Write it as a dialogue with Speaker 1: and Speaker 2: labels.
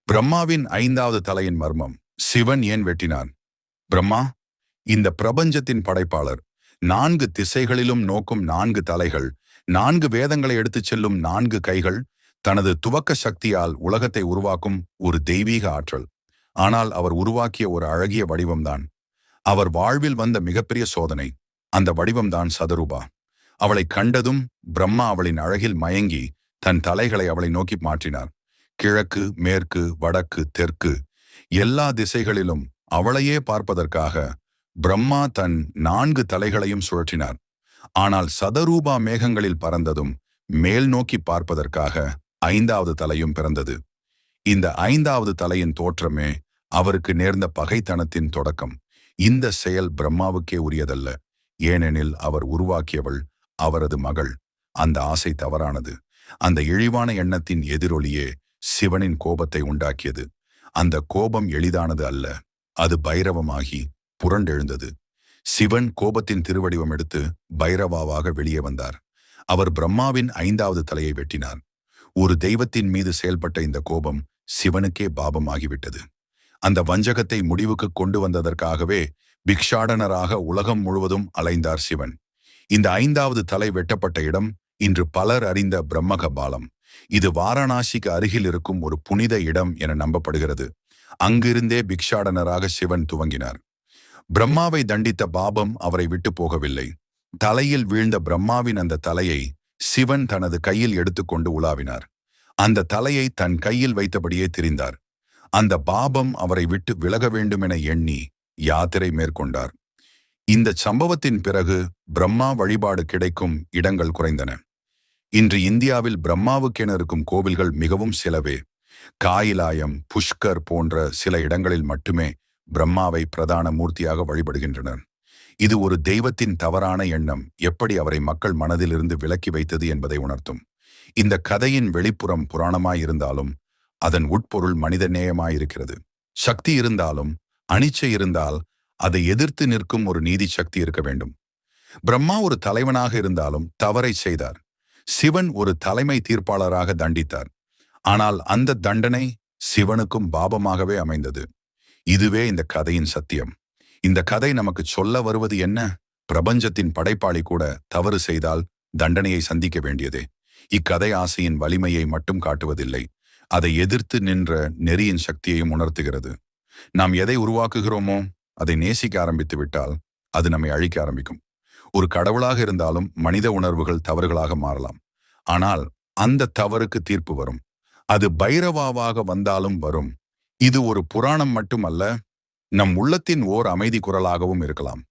Speaker 1: பிரம்மாவின் 5வது தலையின் மர்மம். சிவன் ஏன் வெட்டினான்? பிரம்மா, இந்த பிரபஞ்சத்தின் படைப்பாளர், 4 திசைகளிலும் நோக்கும் 4 தலைகள், 4 வேதங்களை எடுத்துச் செல்லும் 4 கைகள், தனது துவக்க சக்தியால் உலகத்தை உருவாக்கும் ஒரு தெய்வீக ஆற்றல். ஆனால் அவர் உருவாக்கிய ஒரு அழகிய வடிவம்தான் அவர் வாழ்வில் வந்த மிகப்பெரிய சோதனை. அந்த வடிவம்தான் சதரூபா. அவளை கண்டதும் பிரம்மா அவளின் அழகில் மயங்கி தன் தலைகளை அவளை நோக்கி மாற்றினார். கிழக்கு, மேற்கு, வடக்கு, தெற்கு எல்லா திசைகளிலும் அவளையே பார்ப்பதற்காக பிரம்மா தன் 4 தலைகளையும் சுழற்றினார். ஆனால் சதரூபா மேகங்களில் பறந்ததும் மேல் நோக்கி பார்ப்பதற்காக 5வது தலையும் பிறந்தது. இந்த 5வது தலையின் தோற்றமே அவருக்கு நேர்ந்த பகைத்தனத்தின் தொடக்கம். இந்த செயல் பிரம்மாவுக்கே உரியதல்ல, ஏனெனில் அவர் உருவாக்கியவள் அவரது மகள். அந்த ஆசை தவறானது. அந்த இழிவான எண்ணத்தின் எதிரொலியே சிவனின் கோபத்தை உண்டாக்கியது. அந்த கோபம் எளிதானது அல்ல, அது பைரவமாகி புரண்டெழுந்தது. சிவன் கோபத்தின் திருவடிவம் எடுத்து பைரவாவாக வெளியே வந்தார். அவர் பிரம்மாவின் 5வது தலையை வெட்டினார். ஒரு தெய்வத்தின் மீது செயல்பட்ட இந்த கோபம் சிவனுக்கே பாபமாகிவிட்டது. அந்த வஞ்சகத்தை முடிவுக்கு கொண்டு வந்ததற்காகவே பிக்ஷாடனராக உலகம் முழுவதும் அலைந்தார் சிவன். இந்த 5வது தலை வெட்டப்பட்ட இடம் இன்று பலர் அறிந்த பிரம்மகபாலம். இது வாரணாசிக்கு அருகில் இருக்கும் ஒரு புனித இடம் என நம்பப்படுகிறது. அங்கிருந்தே பிக்ஷாடனராக சிவன் துவங்கினார். பிரம்மாவை தண்டித்த பாபம் அவரை விட்டு போகவில்லை. தலையில் வீழ்ந்த பிரம்மாவின் அந்த தலையை சிவன் தனது கையில் எடுத்துக்கொண்டு உலாவினார். அந்த தலையை தன் கையில் வைத்தபடியே திரிந்தார். அந்த பாபம் அவரை விட்டு விலக வேண்டுமென எண்ணி யாத்திரை மேற்கொண்டார். இந்த சம்பவத்தின் பிறகு பிரம்மா வழிபாடு கிடைக்கும் இடங்கள் குறைந்தன. இன்று இந்தியாவில் பிரம்மாவுக்கென இருக்கும் கோவில்கள் மிகவும் சிலவே. காயிலாயம், புஷ்கர் போன்ற சில இடங்களில் மட்டுமே பிரம்மாவை பிரதான மூர்த்தியாக வழிபடுகின்றனர். இது ஒரு தெய்வத்தின் தவறான எண்ணம் எப்படி அவரை மக்கள் மனதிலிருந்து விலக்கி வைத்தது என்பதை உணர்த்தும். இந்த கதையின் வெளிப்புறம் புராணமாயிருந்தாலும் அதன் உட்பொருள் மனிதநேயமாயிருக்கிறது. சக்தி இருந்தாலும் அனிச்சை இருந்தால் அதை எதிர்த்து நிற்கும் ஒரு நீதி சக்தி இருக்க வேண்டும். பிரம்மா ஒரு தலைவனாக இருந்தாலும் தவறை செய்தார். சிவன் ஒரு தலைமை தீர்ப்பாளராக தண்டித்தார். ஆனால் அந்த தண்டனை சிவனுக்கும் பாபமாகவே அமைந்தது. இதுவே இந்த கதையின் சத்தியம். இந்த கதை நமக்கு சொல்ல வருவது என்ன? பிரபஞ்சத்தின் படைப்பாளி கூட தவறு செய்தால் தண்டனையை சந்திக்க வேண்டியதே. இக்கதை ஆசையின் வலிமையை மட்டும் காட்டுவதில்லை, அதை எதிர்த்து நின்ற நெறியின் சக்தியையும் உணர்த்துகிறது. நாம் எதை உருவாக்குகிறோமோ அதை நேசிக்க ஆரம்பித்து விட்டால் அது நம்மை அழிக்க ஆரம்பிக்கும். ஒரு கடவுளாக இருந்தாலும் மனித உணர்வுகள் தவறுகளாக மாறலாம். ஆனால் அந்த தவறுக்கு தீர்ப்பு வரும். அது பைரவாவாக வந்தாலும் வரும். இது ஒரு புராணம் மட்டுமல்ல, நம் உள்ளத்தின் ஓர் அமைதி குரலாகவும் இருக்கலாம்.